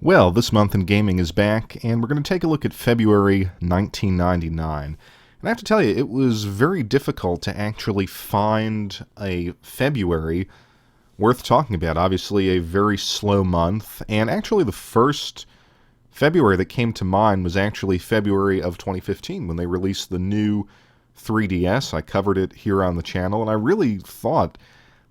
Well, this month in gaming is back, and we're going to take a look at February 1999. And I have to tell you, it was very difficult to actually find a February worth talking about. Obviously, a very slow month, and actually the first February that came to mind was actually February of 2015 when they released the new 3DS. I covered it here on the channel, and I really thought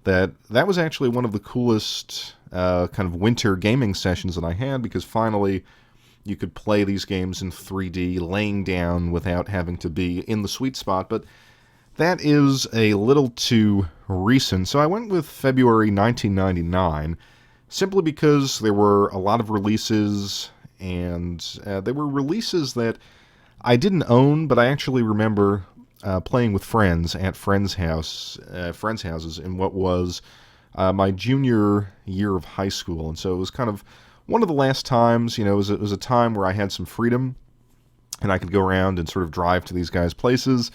that was actually one of the coolest kind of winter gaming sessions that I had, because finally you could play these games in 3D laying down without having to be in the sweet spot. But that is a little too recent, so I went with February 1999 simply because there were a lot of releases, and they were releases that I didn't own, but I actually remember playing with friends at friends' houses in what was my junior year of high school. And so it was kind of one of the last times, it was a time where I had some freedom and I could go around and sort of drive to these guys' places,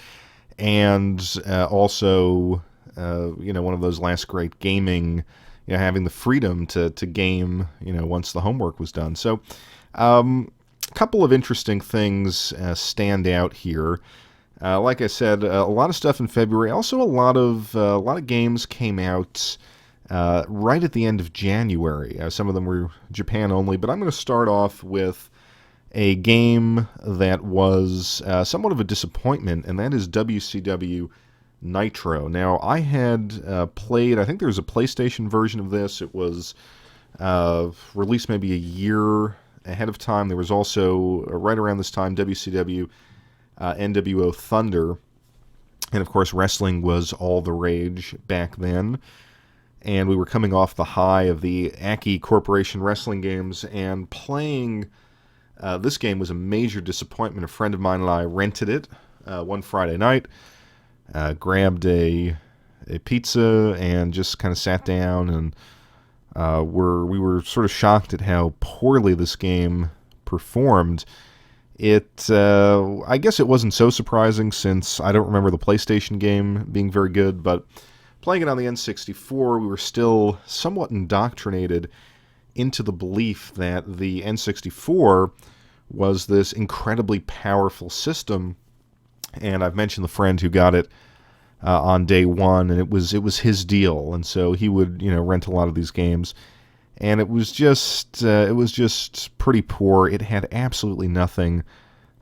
and also, one of those last great gaming, having the freedom to game, once the homework was done. So a couple of interesting things stand out here. Like I said, a lot of stuff in February. Also, a lot of games came out right at the end of January. Some of them were Japan only, but I'm going to start off with a game that was somewhat of a disappointment, and that is WCW Nitro. Now, I had played, I think there was a PlayStation version of this. It was released maybe a year ahead of time. There was also, right around this time, WCW NWO Thunder, and of course wrestling was all the rage back then, and we were coming off the high of the Aki Corporation wrestling games, and playing this game was a major disappointment. A friend of mine and I rented it one Friday night, grabbed a pizza, and just kind of sat down, and we were sort of shocked at how poorly this game performed. I guess it wasn't so surprising, since I don't remember the PlayStation game being very good, but playing it on the N64, we were still somewhat indoctrinated into the belief that the N64 was this incredibly powerful system. And I've mentioned the friend who got it on day one, and it was his deal, and so he would rent a lot of these games. And it was just pretty poor. It had absolutely nothing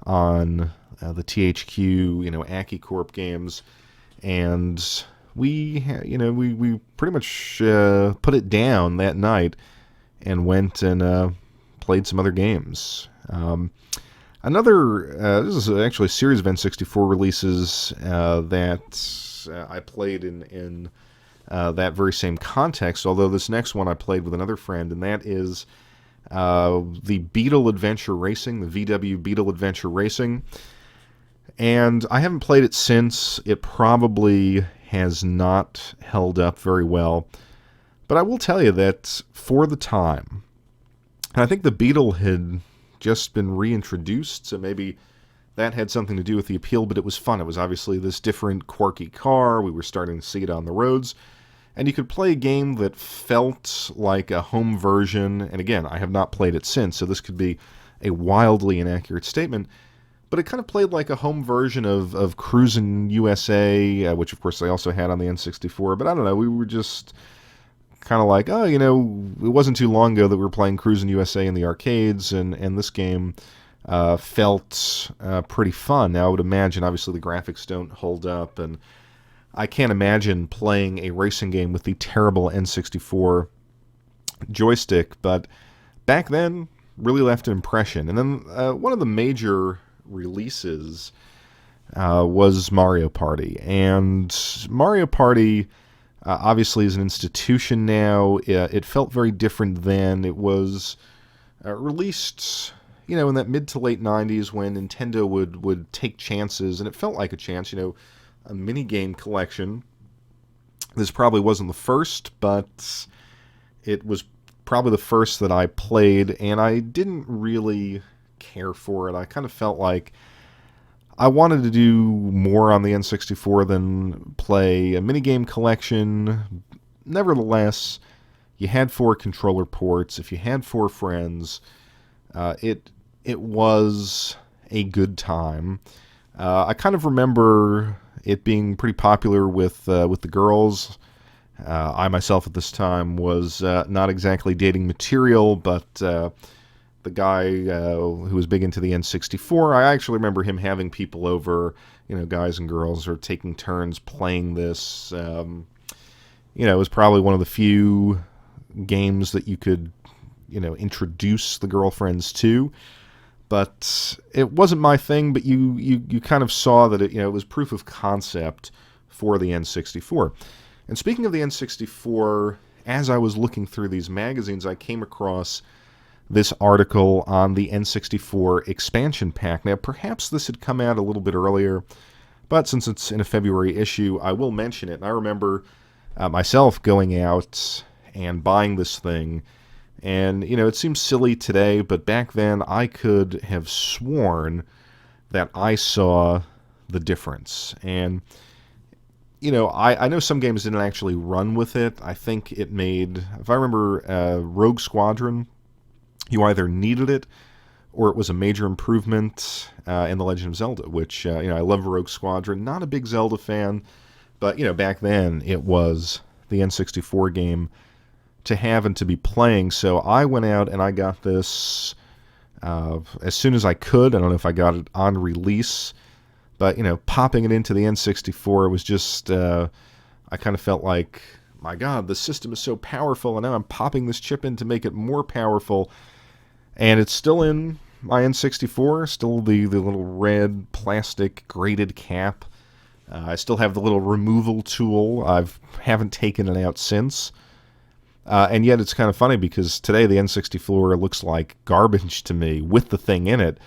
on the THQ, Aki Corp games, and we pretty much put it down that night and went and played some other games. This is actually a series of N64 releases that I played in that very same context, although this next one I played with another friend, and that is the Beetle Adventure Racing, the VW Beetle Adventure Racing. And I haven't played it since. It probably has not held up very well. But I will tell you that for the time, and I think the Beetle had just been reintroduced, so maybe that had something to do with the appeal, but it was fun. It was obviously this different, quirky car. We were starting to see it on the roads. And you could play a game that felt like a home version. And again, I have not played it since, so this could be a wildly inaccurate statement. But it kind of played like a home version of Cruisin' USA, which of course they also had on the N64. But I don't know, we were just kind of like, it wasn't too long ago that we were playing Cruisin' USA in the arcades, and this game felt pretty fun. Now, I would imagine, obviously, the graphics don't hold up, and I can't imagine playing a racing game with the terrible N64 joystick, but back then, really left an impression. And then one of the major releases was Mario Party. And Mario Party obviously is an institution now. It felt very different then. It was released in that mid to late 90s when Nintendo would take chances, and it felt like a chance, a mini-game collection. This probably wasn't the first, but it was probably the first that I played, and I didn't really care for it. I kind of felt like I wanted to do more on the N64 than play a minigame collection. Nevertheless, you had 4 controller ports. If you had 4 friends, It was a good time. I kind of remember it being pretty popular with the girls. I myself at this time was not exactly dating material, but the guy who was big into the N64, I actually remember him having people over, guys and girls, or taking turns playing this. It was probably one of the few games that you could, introduce the girlfriends to. But it wasn't my thing, but you kind of saw that it was proof of concept for the N64. And speaking of the N64, as I was looking through these magazines, I came across this article on the N64 expansion pack. Now, perhaps this had come out a little bit earlier, but since it's in a February issue, I will mention it. And I remember myself going out and buying this thing. And, it seems silly today, but back then I could have sworn that I saw the difference. And, I know some games didn't actually run with it. I think it made, if I remember, Rogue Squadron, you either needed it or it was a major improvement in The Legend of Zelda, which, I love Rogue Squadron. Not a big Zelda fan, but, back then it was the N64 game to have and to be playing. So I went out and I got this as soon as I could. I don't know if I got it on release, but, popping it into the N64 was just, I kind of felt like, my God, the system is so powerful, and now I'm popping this chip in to make it more powerful. And it's still in my N64, still the little red plastic grated cap. I still have the little removal tool. I haven't taken it out since. And yet it's kind of funny because today the N64 looks like garbage to me with the thing in it.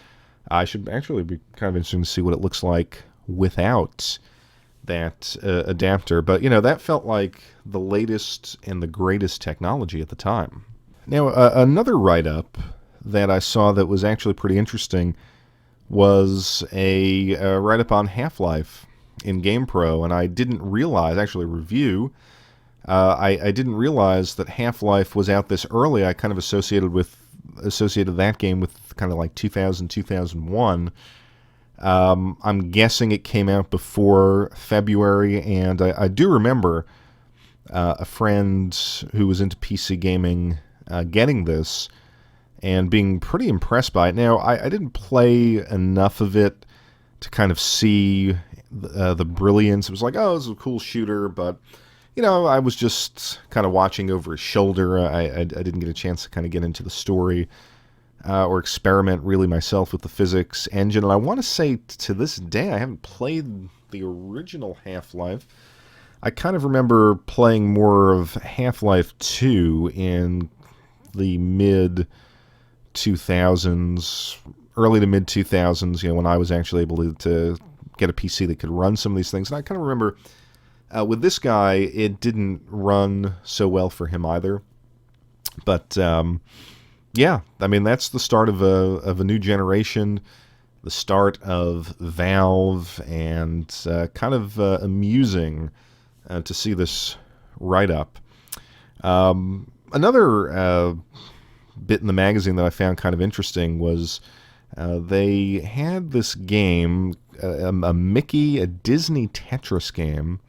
I should actually be kind of interested to see what it looks like without that adapter. But, that felt like the latest and the greatest technology at the time. Now, another write-up that I saw that was actually pretty interesting was a write-up on HalfLife in GamePro, and I didn't realize, actually review, I didn't realize that Half-Life was out this early. I kind of associated that game with kind of like 2000, 2001. I'm guessing it came out before February, and I do remember a friend who was into PC gaming getting this and being pretty impressed by it. Now, I didn't play enough of it to kind of see the brilliance. It was like, oh, this is a cool shooter, but I was just kind of watching over his shoulder. I didn't get a chance to kind of get into the story or experiment really myself with the physics engine. And I want to say to this day, I haven't played the original Half-Life. I kind of remember playing more of Half-Life 2 in the mid-2000s, early to mid-2000s, when I was actually able to get a PC that could run some of these things. And I kind of remember with this guy, it didn't run so well for him either. But, yeah, I mean, that's the start of a new generation, the start of Valve, and kind of amusing to see this write-up. Another bit in the magazine that I found kind of interesting was they had this game, a Disney Tetris game,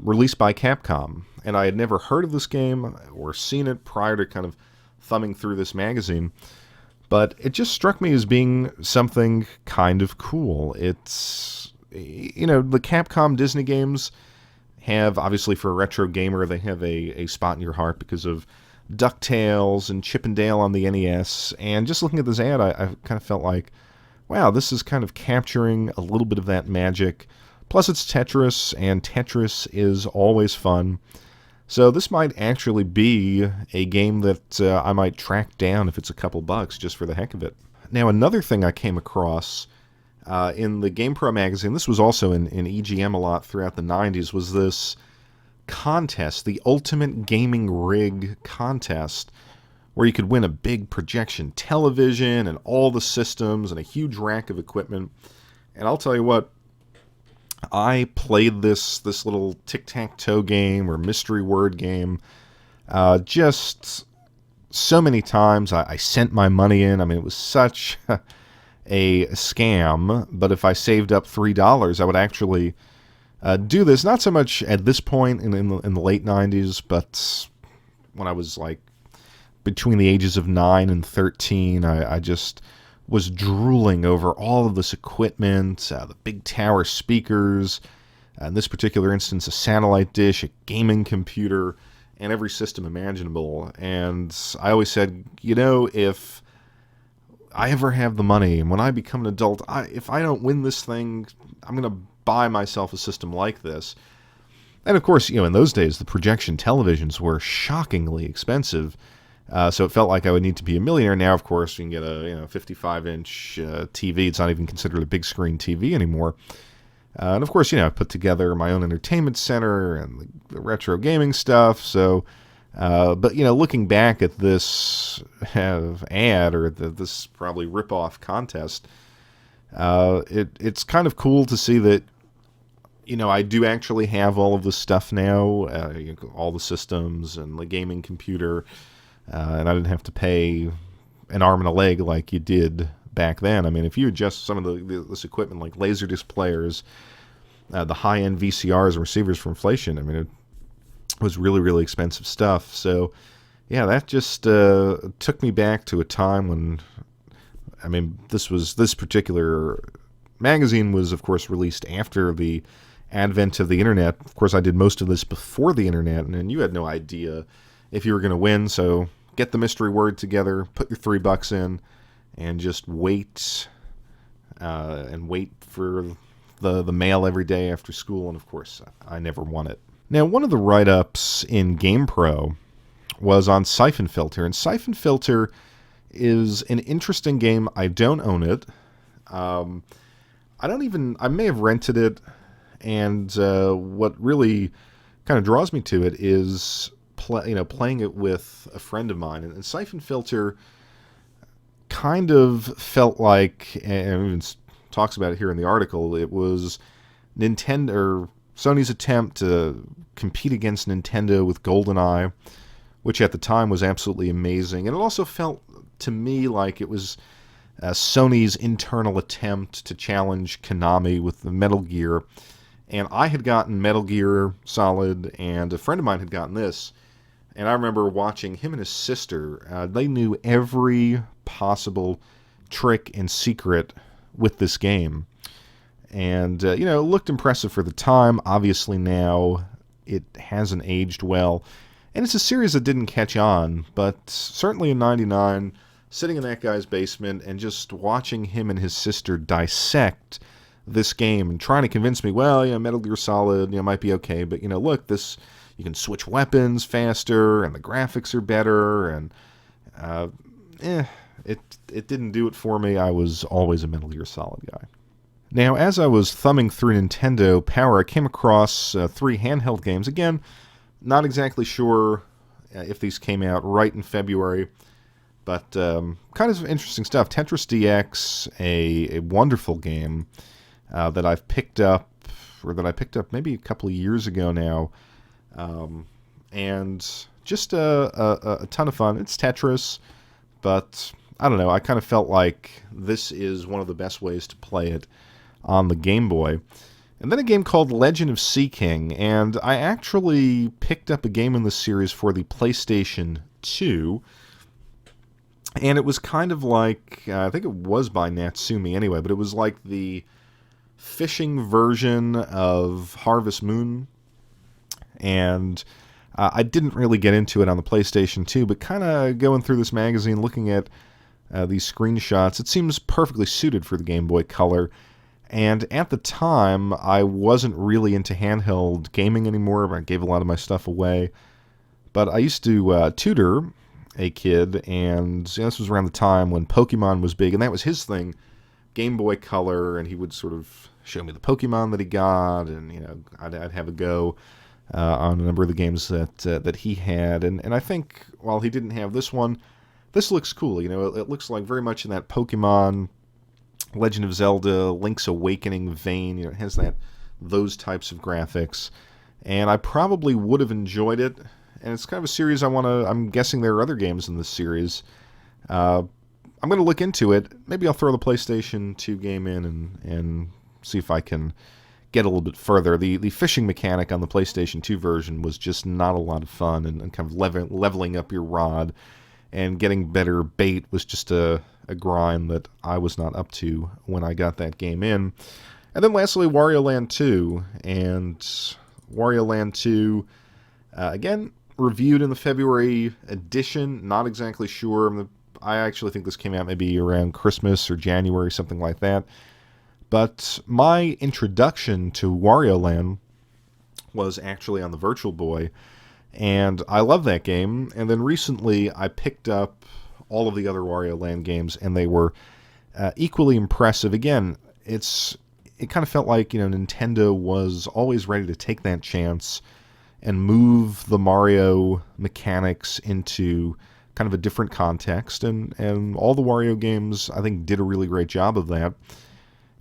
released by Capcom. And I had never heard of this game or seen it prior to kind of thumbing through this magazine. But it just struck me as being something kind of cool. It's, the Capcom Disney games have, obviously for a retro gamer, they have a spot in your heart because of DuckTales and Chip and Dale on the NES. And just looking at this ad, I kind of felt like, wow, this is kind of capturing a little bit of that magic. Plus it's Tetris, and Tetris is always fun. So this might actually be a game that I might track down if it's a couple bucks just for the heck of it. Now, another thing I came across in the GamePro magazine, this was also in EGM a lot throughout the 90s, was this contest, the Ultimate Gaming Rig contest, where you could win a big projection television and all the systems and a huge rack of equipment. And I'll tell you what, I played this little tic-tac-toe game or mystery word game just so many times I sent my money in. I mean, it was such a scam. But if I saved up $3, I would actually do this. Not so much at this point in the late 90s, but when I was like between the ages of 9 and 13, I just was drooling over all of this equipment, the big tower speakers, in this particular instance, a satellite dish, a gaming computer, and every system imaginable. And I always said, if I ever have the money, and when I become an adult, if I don't win this thing, I'm going to buy myself a system like this. And of course, in those days, the projection televisions were shockingly expensive. So it felt like I would need to be a millionaire. Now, of course, you can get a 55-inch TV. It's not even considered a big screen TV anymore. And of course, I put together my own entertainment center and the retro gaming stuff. So, but looking back at this ad or this probably rip-off contest, it's kind of cool to see that I do actually have all of this stuff now, all the systems and the gaming computer. And I didn't have to pay an arm and a leg like you did back then. I mean, if you adjust some of this equipment like Laserdisc players, the high-end VCRs and receivers for inflation, I mean, it was really, really expensive stuff. So, yeah, that just took me back to a time when, I mean, this particular magazine was, of course, released after the advent of the internet. Of course, I did most of this before the internet, and you had no idea if you were going to win. So get the mystery word together, put your $3 in, and just wait for the mail every day after school. And of course, I never won it. Now, one of the write-ups in GamePro was on Syphon Filter, and Syphon Filter is an interesting game. I don't own it. I may have rented it, and what really kind of draws me to it is playing it with a friend of mine. And Syphon Filter kind of felt like, and even talks about it here in the article, it was Nintendo or Sony's attempt to compete against Nintendo with GoldenEye, which at the time was absolutely amazing. And it also felt to me like it was Sony's internal attempt to challenge Konami with the Metal Gear. And I had gotten Metal Gear Solid, and a friend of mine had gotten this. And I remember watching him and his sister. They knew every possible trick and secret with this game. And, it looked impressive for the time. Obviously now it hasn't aged well. And it's a series that didn't catch on. But certainly in '99, sitting in that guy's basement and just watching him and his sister dissect this game and trying to convince me, Metal Gear Solid, might be okay. But, look, this... You can switch weapons faster, and the graphics are better, and it didn't do it for me. I was always a Metal Gear Solid guy. Now, as I was thumbing through Nintendo Power, I came across 3 handheld games. Again, not exactly sure if these came out right in February, but kind of interesting stuff. Tetris DX, a wonderful game that I picked up maybe a couple of years ago now. And just a ton of fun. It's Tetris, but I don't know. I kind of felt like this is one of the best ways to play it on the Game Boy. And then a game called Legend of Sea King, and I actually picked up a game in this series for the PlayStation 2, and it was kind of like, I think it was by Natsumi anyway, but it was like the fishing version of Harvest Moon. And I didn't really get into it on the PlayStation 2, but kind of going through this magazine, looking at these screenshots, it seems perfectly suited for the Game Boy Color. And at the time, I wasn't really into handheld gaming anymore. I gave a lot of my stuff away. But I used to tutor a kid, and this was around the time when Pokemon was big, and that was his thing, Game Boy Color, and he would sort of show me the Pokemon that he got, and I'd have a go on a number of the games that he had. And I think while he didn't have this one, this looks cool. It looks like very much in that Pokemon, Legend of Zelda, Link's Awakening vein. It has those types of graphics. And I probably would have enjoyed it and it's kind of a series I'm guessing there are other games in this series. I'm going to look into it. Maybe I'll throw the PlayStation 2 game in and see if I can get a little bit further. The fishing mechanic on the PlayStation 2 version was just not a lot of fun, and kind of leveling up your rod and getting better bait was just a grind that I was not up to when I got that game in. And then lastly, Wario Land 2. And Wario Land 2, again, reviewed in the February edition. Not exactly sure. I actually think this came out maybe around Christmas or January, something like that. But my introduction to Wario Land was actually on the Virtual Boy, and I love that game. And then recently I picked up all of the other Wario Land games, and they were equally impressive. Again, it kind of felt like, Nintendo was always ready to take that chance and move the Mario mechanics into kind of a different context, and all the Wario games, I think, did a really great job of that.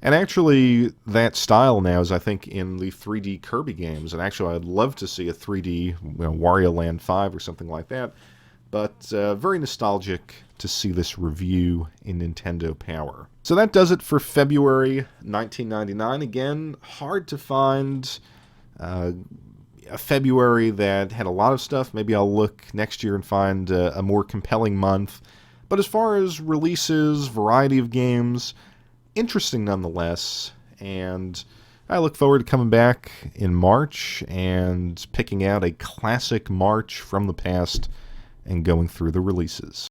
And actually, that style now is, I think, in the 3D Kirby games. And actually, I'd love to see a 3D Wario Land 5 or something like that. But very nostalgic to see this review in Nintendo Power. So that does it for February 1999. Again, hard to find a February that had a lot of stuff. Maybe I'll look next year and find a more compelling month. But as far as releases, variety of games, interesting nonetheless, and I look forward to coming back in March and picking out a classic March from the past and going through the releases.